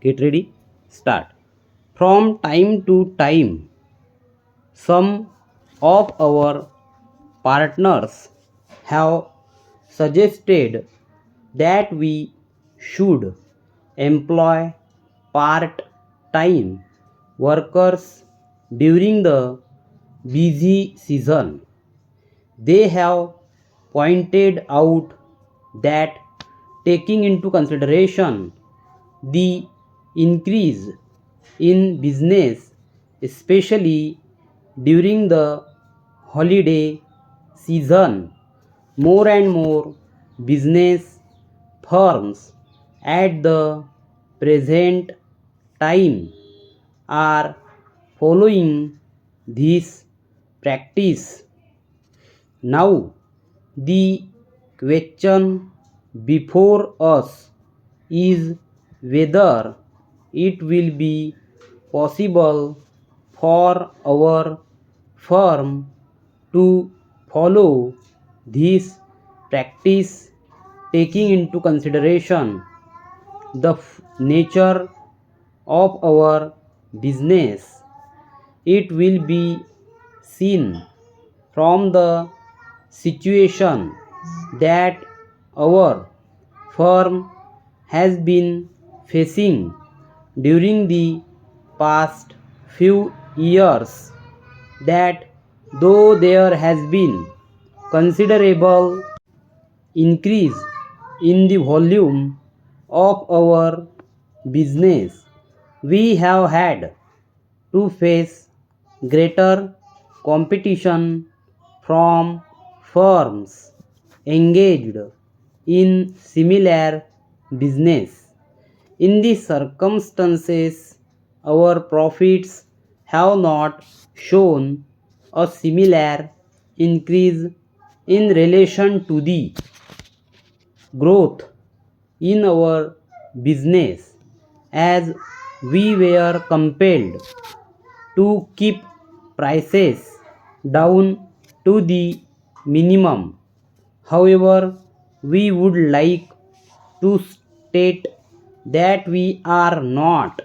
Get ready, start. From time to time, some of our partners have suggested that we should employ part time workers during the busy season. They have pointed out that taking into consideration the increase in business, especially during the holiday season, more and more business firms at the present time are following this practice. Now, the question before us is whether it will be possible for our firm to follow this practice, taking into consideration the nature of our business. It will be seen from the situation that our firm has been facing during the past few years that though there has been considerable increase in the volume of our business, we have had to face greater competition from firms engaged in similar business. In these circumstances, our profits have not shown a similar increase in relation to the growth in our business, as we were compelled to keep prices down to the minimum. However, we would like to state that we are not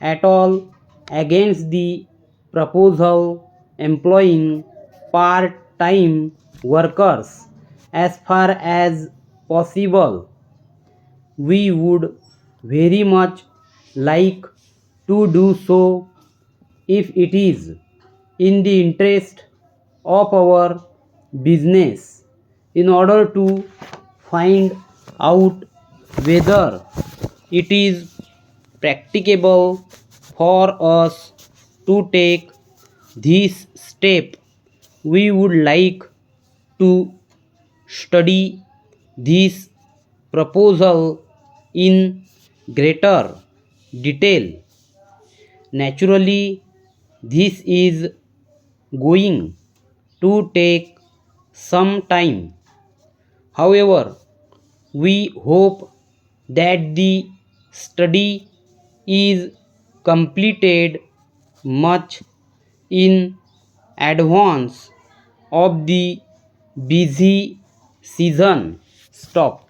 at all against the proposal employing part time workers as far as possible. We would very much like to do so if it is in the interest of our business, in order to find out whether it is practicable for us to take this step. We would like to study this proposal in greater detail. Naturally, this is going to take some time. However, we hope that the study is completed much in advance of the busy season. Stop.